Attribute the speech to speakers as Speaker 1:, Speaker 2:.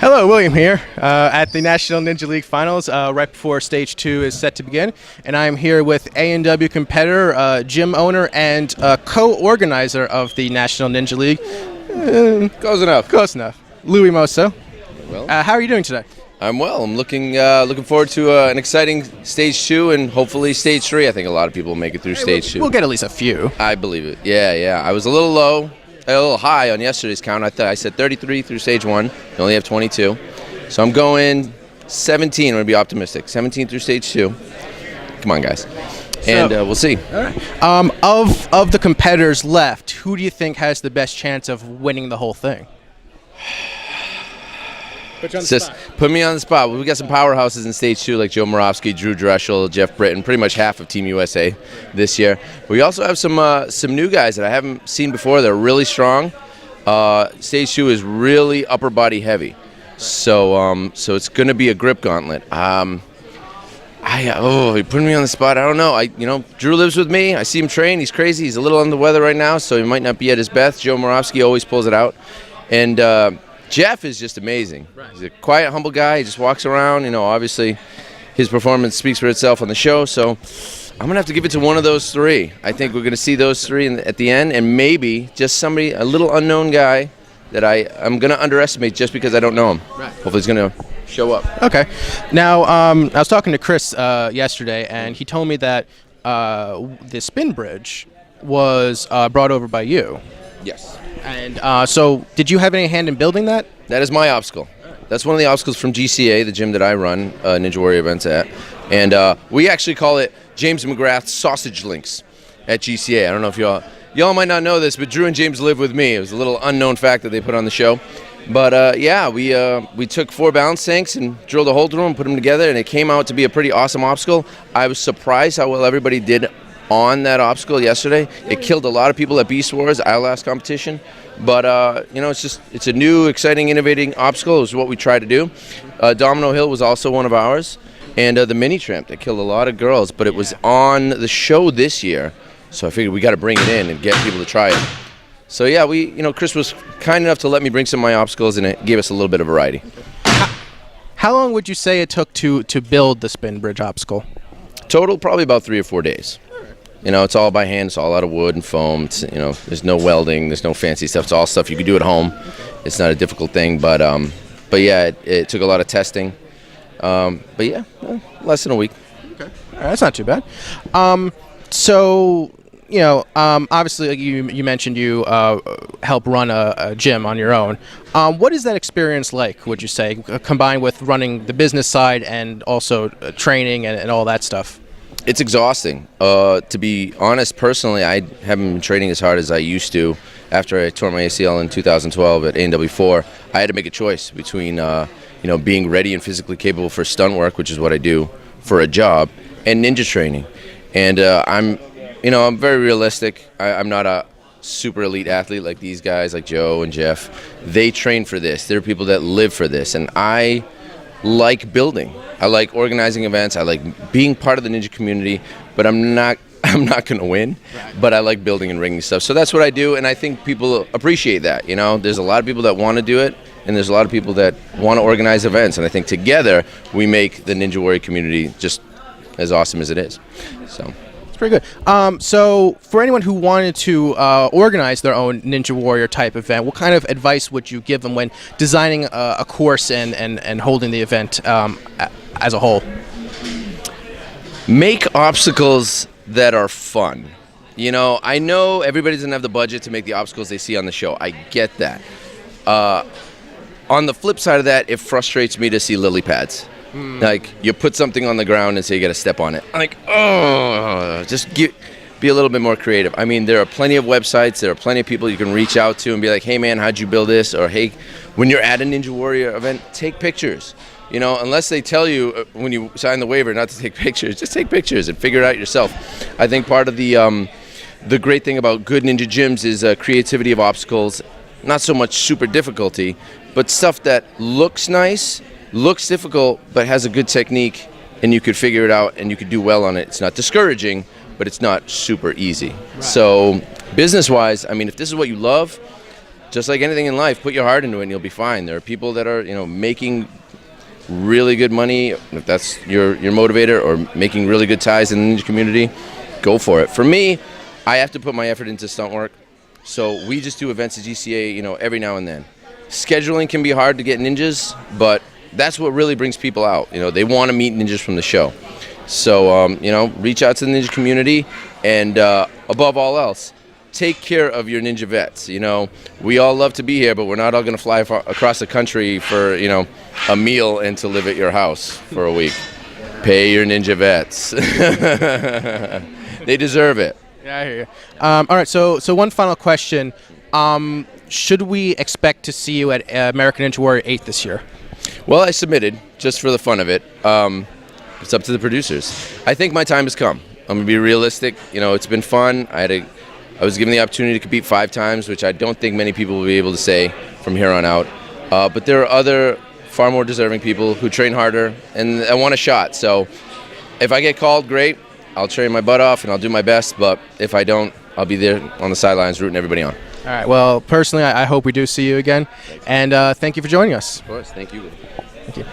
Speaker 1: Hello, William here at the National Ninja League Finals, right before Stage 2 is set to begin. And I'm here with A&W competitor, gym owner, and co-organizer of the National Ninja League.
Speaker 2: Close enough.
Speaker 1: Close enough. Luis Moço.
Speaker 2: Well,
Speaker 1: How are you doing today?
Speaker 2: I'm well. I'm looking forward to an exciting Stage 2 and hopefully Stage 3. I think a lot of people will make it through Stage 2.
Speaker 1: We'll get at least a few.
Speaker 2: I believe it. Yeah. I was a little low. A little high on yesterday's count. I said 33 through Stage 1. You only have 22. So I'm going 17. I'm going to be optimistic. 17 through Stage 2. Come on, guys. And we'll see.
Speaker 1: All right. Of the competitors left, who do you think has the best chance of winning the whole thing?
Speaker 2: Put me on the spot. We got some powerhouses in Stage 2 like Joe Moravsky, Drew Dreschel, Jeff Britton, pretty much half of Team USA this year. We also have some new guys that I haven't seen before. They're really strong. Stage 2 is really upper body heavy, so it's going to be a grip gauntlet. You're putting me on the spot. I don't know. Drew lives with me. I see him train. He's crazy. He's a little under the weather right now, so he might not be at his best. Joe Moravsky always pulls it out, and Jeff is just amazing. Right. He's a quiet, humble guy. He just walks around. Obviously, his performance speaks for itself on the show. So I'm going to have to give it to one of those three. I think we're going to see those three at the end, and maybe just somebody, a little unknown guy that I'm going to underestimate just because I don't know him. Right. Hopefully he's going to show up.
Speaker 1: Okay. Now, I was talking to Chris yesterday, and he told me that the spin bridge was brought over by you.
Speaker 2: Yes.
Speaker 1: And so did you have any hand in building that?
Speaker 2: That is my obstacle. That's one of the obstacles from GCA, the gym that I run Ninja Warrior events at. And we actually call it James McGrath's Sausage Links at GCA. I don't know if y'all might not know this, but Drew and James live with me. It was a little unknown fact that they put on the show. But we took 4 balance tanks and drilled a hole through them, put them together, and it came out to be a pretty awesome obstacle. I was surprised how well everybody did on that obstacle yesterday. It killed a lot of people at Beast Wars, our last competition. But, it's a new, exciting, innovating obstacle. It was what we tried to do. Domino Hill was also one of ours. And the mini tramp that killed a lot of girls. But it was on the show this year. So I figured we got to bring it in and get people to try it. So, yeah, Chris was kind enough to let me bring some of my obstacles, and it gave us a little bit of variety.
Speaker 1: How long would you say it took to build the spin bridge obstacle?
Speaker 2: Total, probably about 3 or 4 days. It's all by hand. It's all out of wood and foam. There's no welding. There's no fancy stuff. It's all stuff you can do at home. It's not a difficult thing, but yeah, it took a lot of testing. Less than a week.
Speaker 1: Okay, all right, that's not too bad. Obviously, like you mentioned, you help run a gym on your own. What is that experience like, would you say, combined with running the business side and also training and all that stuff?
Speaker 2: It's exhausting. To be honest, personally, I haven't been training as hard as I used to. After I tore my ACL in 2012 at A&W4, I had to make a choice between, being ready and physically capable for stunt work, which is what I do for a job, and ninja training. And I'm very realistic. I'm not a super elite athlete like these guys, like Joe and Jeff. They train for this. They're people that live for this, and I like building. I like organizing events. I like being part of the ninja community, but I'm not going to win. Right. But I like building and ringing stuff. So that's what I do, and I think people appreciate that. There's a lot of people that want to do it, and there's a lot of people that want to organize events. And I think together we make the Ninja Warrior community just as awesome as it is. So.
Speaker 1: Pretty good. So for anyone who wanted to organize their own Ninja Warrior type event, what kind of advice would you give them when designing a course and holding the event as a whole?
Speaker 2: Make obstacles that are fun. I know everybody doesn't have the budget to make the obstacles they see on the show. I get that. On the flip side of that, it frustrates me to see lily pads. Like, you put something on the ground and say you got to step on it. I'm like, be a little bit more creative. I mean, there are plenty of websites. There are plenty of people you can reach out to and be like, hey, man, how'd you build this? Or, hey, when you're at a Ninja Warrior event, take pictures. Unless they tell you when you sign the waiver not to take pictures, just take pictures and figure it out yourself. I think part of the great thing about good ninja gyms is creativity of obstacles, not so much super difficulty, but stuff that looks nice, looks difficult, but has a good technique, and you could figure it out and you could do well on it. It's not discouraging, but it's not super easy. Right. So business-wise, I mean, if this is what you love, just like anything in life, put your heart into it and you'll be fine. There are people that are, making really good money, if that's your motivator, or making really good ties in the ninja community, go for it. For me, I have to put my effort into stunt work, so we just do events at GCA, every now and then. Scheduling can be hard to get ninjas, but that's what really brings people out. They want to meet ninjas from the show. So, reach out to the ninja community, and above all else, take care of your ninja vets. We all love to be here, but we're not all going to fly across the country for, a meal and to live at your house for a week. Pay your ninja vets. They deserve it.
Speaker 1: Yeah, I hear you. All right, so one final question. Should we expect to see you at American Ninja Warrior 8 this year?
Speaker 2: Well, I submitted just for the fun of it. It's up to the producers. I think my time has come. I'm going to be realistic. It's been fun. I was given the opportunity to compete 5 times, which I don't think many people will be able to say from here on out. But there are other far more deserving people who train harder, and I want a shot. So if I get called, great. I'll train my butt off and I'll do my best. But if I don't, I'll be there on the sidelines rooting everybody on.
Speaker 1: All right. Well, personally, I hope we do see you again. And thank you for joining us.
Speaker 2: Of course. Thank you.
Speaker 1: Thank you.